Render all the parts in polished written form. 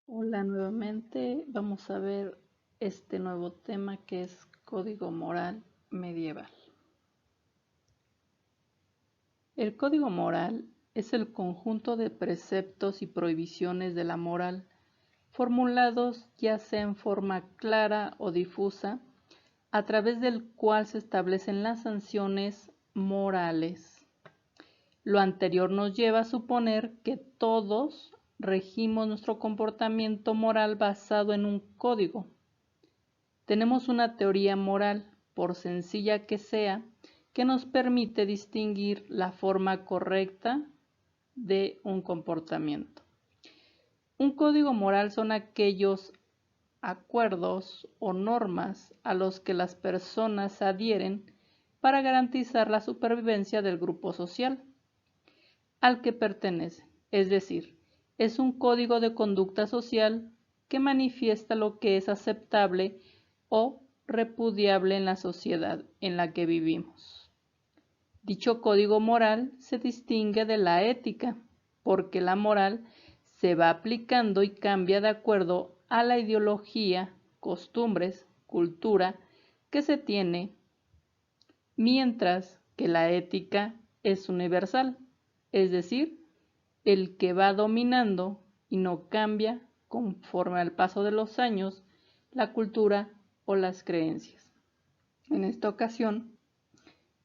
Hola nuevamente, vamos a ver este nuevo tema que es Código Moral Medieval. El Código Moral es el conjunto de preceptos y prohibiciones de la moral, formulados ya sea en forma clara o difusa, a través del cual se establecen las sanciones morales. Lo anterior nos lleva a suponer que todos regimos nuestro comportamiento moral basado en un código. Tenemos una teoría moral, por sencilla que sea, que nos permite distinguir la forma correcta de un comportamiento. Un código moral son aquellos acuerdos o normas a los que las personas adhieren para garantizar la supervivencia del grupo social al que pertenecen, es decir, es un código de conducta social que manifiesta lo que es aceptable o repudiable en la sociedad en la que vivimos. Dicho código moral se distingue de la ética, porque la moral se va aplicando y cambia de acuerdo a la ideología, costumbres, cultura que se tiene, mientras que la ética es universal, es decir, el que va dominando y no cambia conforme al paso de los años, la cultura o las creencias. En esta ocasión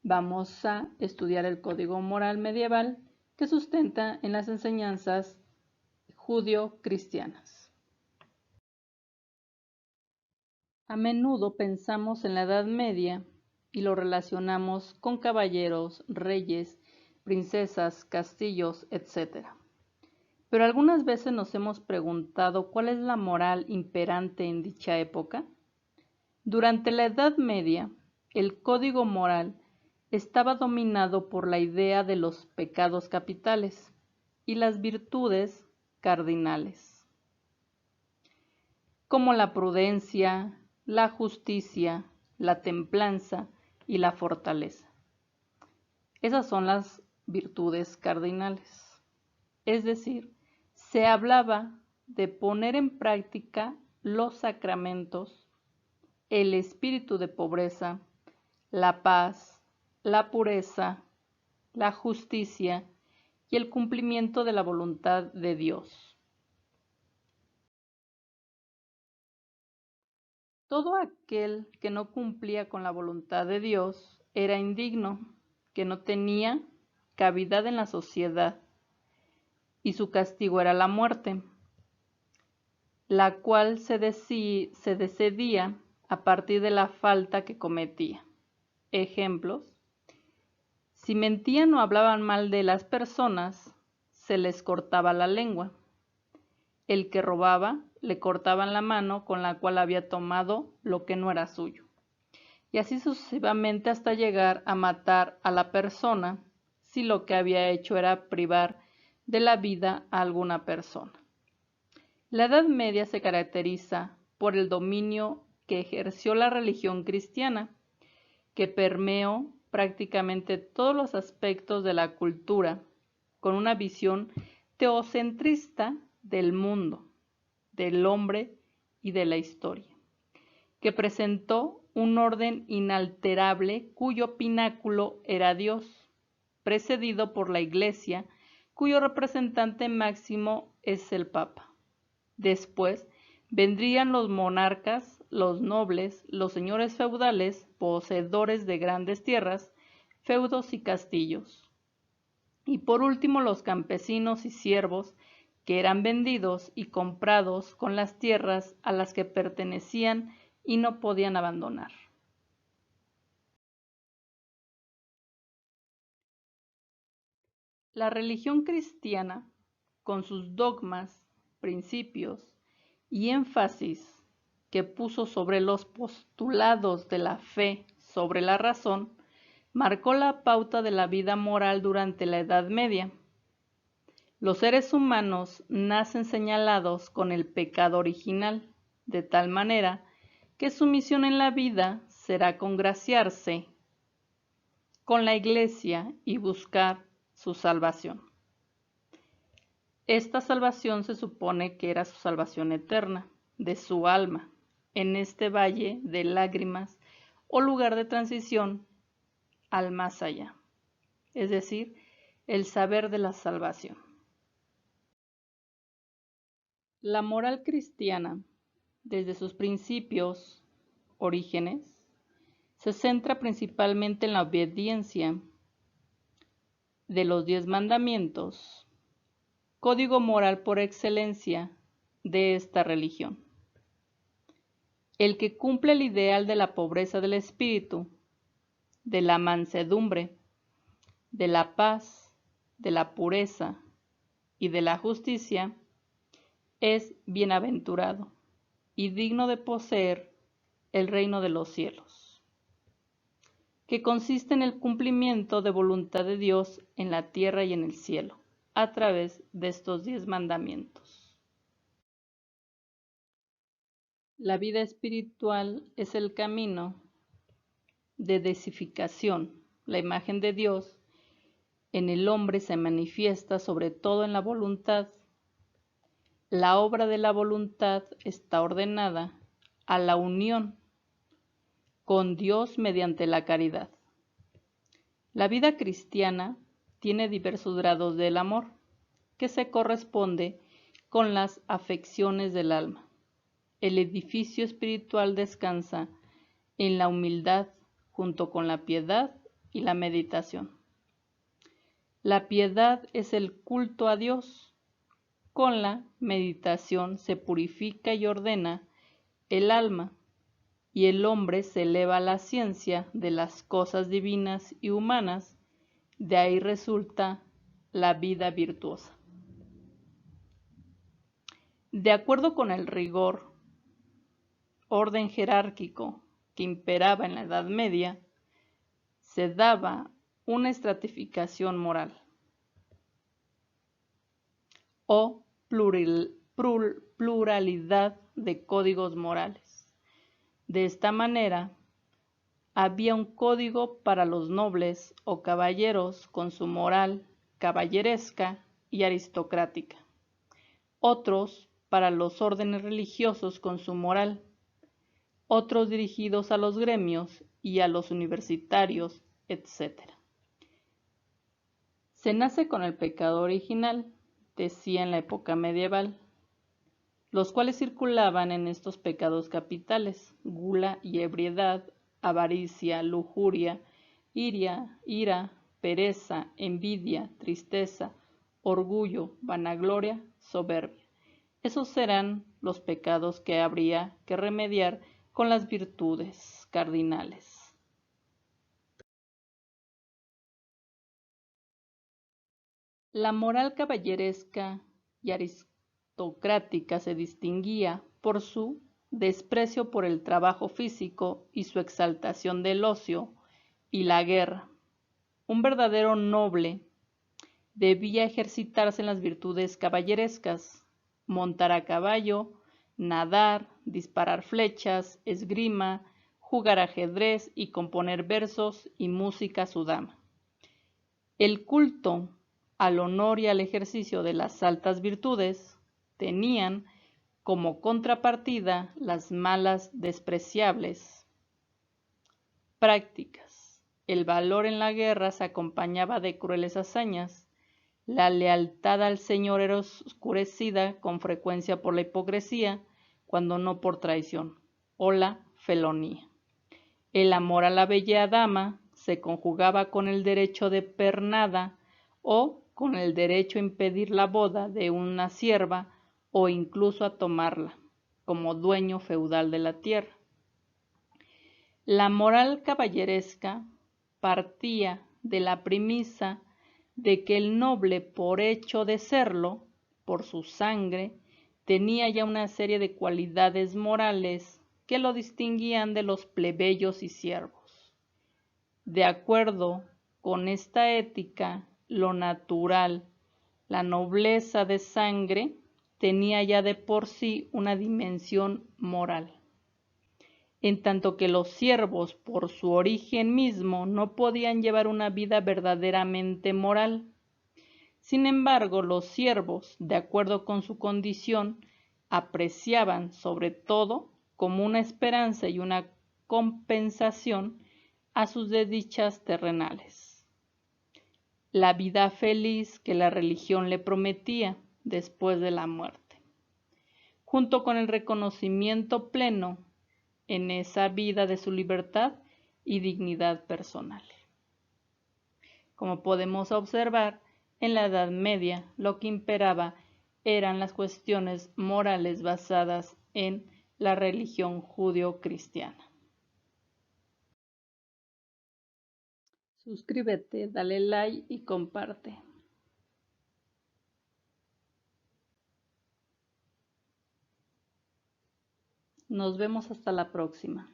vamos a estudiar el código moral medieval que sustenta en las enseñanzas judio-cristianas. A menudo pensamos en la Edad Media y lo relacionamos con caballeros, reyes, princesas, castillos, etc. Pero algunas veces nos hemos preguntado cuál es la moral imperante en dicha época. Durante la Edad Media, el código moral estaba dominado por la idea de los pecados capitales y las virtudes cardinales, como la prudencia, la justicia, la templanza y la fortaleza. Esas son las virtudes cardinales. Es decir, se hablaba de poner en práctica los sacramentos, el espíritu de pobreza, la paz, la pureza, la justicia y el cumplimiento de la voluntad de Dios. Todo aquel que no cumplía con la voluntad de Dios era indigno, que no tenía cavidad en la sociedad, y su castigo era la muerte, la cual se decidía a partir de la falta que cometía. Ejemplos: si mentían o hablaban mal de las personas, se les cortaba la lengua. El que robaba, le cortaban la mano con la cual había tomado lo que no era suyo. Y así sucesivamente hasta llegar a matar a la persona si lo que había hecho era privar de la vida a alguna persona. La Edad Media se caracteriza por el dominio que ejerció la religión cristiana, que permeó prácticamente todos los aspectos de la cultura, con una visión teocentrista del mundo, del hombre y de la historia, que presentó un orden inalterable cuyo pináculo era Dios, precedido por la Iglesia, cuyo representante máximo es el Papa. Después vendrían los monarcas, los nobles, los señores feudales, poseedores de grandes tierras, feudos y castillos. Y por último los campesinos y siervos, que eran vendidos y comprados con las tierras a las que pertenecían y no podían abandonar. La religión cristiana, con sus dogmas, principios y énfasis que puso sobre los postulados de la fe sobre la razón, marcó la pauta de la vida moral durante la Edad Media. Los seres humanos nacen señalados con el pecado original, de tal manera que su misión en la vida será congraciarse con la Iglesia y buscar su salvación. Esta salvación se supone que era su salvación eterna, de su alma, en este valle de lágrimas o lugar de transición al más allá, es decir, el saber de la salvación. La moral cristiana, desde sus principios, orígenes, se centra principalmente en la obediencia de los 10 mandamientos, código moral por excelencia de esta religión. El que cumple el ideal de la pobreza del espíritu, de la mansedumbre, de la paz, de la pureza y de la justicia, es bienaventurado y digno de poseer el reino de los cielos, que consiste en el cumplimiento de voluntad de Dios en la tierra y en el cielo, a través de estos 10 mandamientos. La vida espiritual es el camino de deificación. La imagen de Dios en el hombre se manifiesta sobre todo en la voluntad. La obra de la voluntad está ordenada a la unión con Dios mediante la caridad. La vida cristiana tiene diversos grados del amor, que se corresponde con las afecciones del alma. El edificio espiritual descansa en la humildad junto con la piedad y la meditación. La piedad es el culto a Dios. Con la meditación se purifica y ordena el alma, y el hombre se eleva a la ciencia de las cosas divinas y humanas. De ahí resulta la vida virtuosa. De acuerdo con el rigor, orden jerárquico que imperaba en la Edad Media, se daba una estratificación moral o pluralidad de códigos morales. De esta manera, había un código para los nobles o caballeros con su moral caballeresca y aristocrática, otros para los órdenes religiosos con su moral, otros dirigidos a los gremios y a los universitarios, etc. Se nace con el pecado original, decía en la época medieval, los cuales circulaban en estos pecados capitales: gula y ebriedad, avaricia, lujuria, ira, pereza, envidia, tristeza, orgullo, vanagloria, soberbia. Esos serán los pecados que habría que remediar con las virtudes cardinales. La moral caballeresca y aristocrática se distinguía por su desprecio por el trabajo físico y su exaltación del ocio y la guerra. Un verdadero noble debía ejercitarse en las virtudes caballerescas: montar a caballo, nadar, disparar flechas, esgrima, jugar ajedrez y componer versos y música a su dama. El culto al honor y al ejercicio de las altas virtudes tenían como contrapartida las malas despreciables prácticas. El valor en la guerra se acompañaba de crueles hazañas. La lealtad al Señor era oscurecida con frecuencia por la hipocresía, cuando no por traición, o la felonía. El amor a la bella dama se conjugaba con el derecho de pernada o con el derecho a impedir la boda de una sierva o incluso a tomarla como dueño feudal de la tierra. La moral caballeresca partía de la premisa de que el noble, por hecho de serlo, por su sangre, tenía ya una serie de cualidades morales que lo distinguían de los plebeyos y siervos. De acuerdo con esta ética, lo natural, la nobleza de sangre, tenía ya de por sí una dimensión moral, en tanto que los siervos, por su origen mismo, no podían llevar una vida verdaderamente moral. Sin embargo, los siervos, de acuerdo con su condición, apreciaban sobre todo como una esperanza y una compensación a sus desdichas terrenales la vida feliz que la religión le prometía después de la muerte, junto con el reconocimiento pleno en esa vida de su libertad y dignidad personal. Como podemos observar, en la Edad Media lo que imperaba eran las cuestiones morales basadas en la religión judeo-cristiana. Suscríbete, dale like y comparte. Nos vemos hasta la próxima.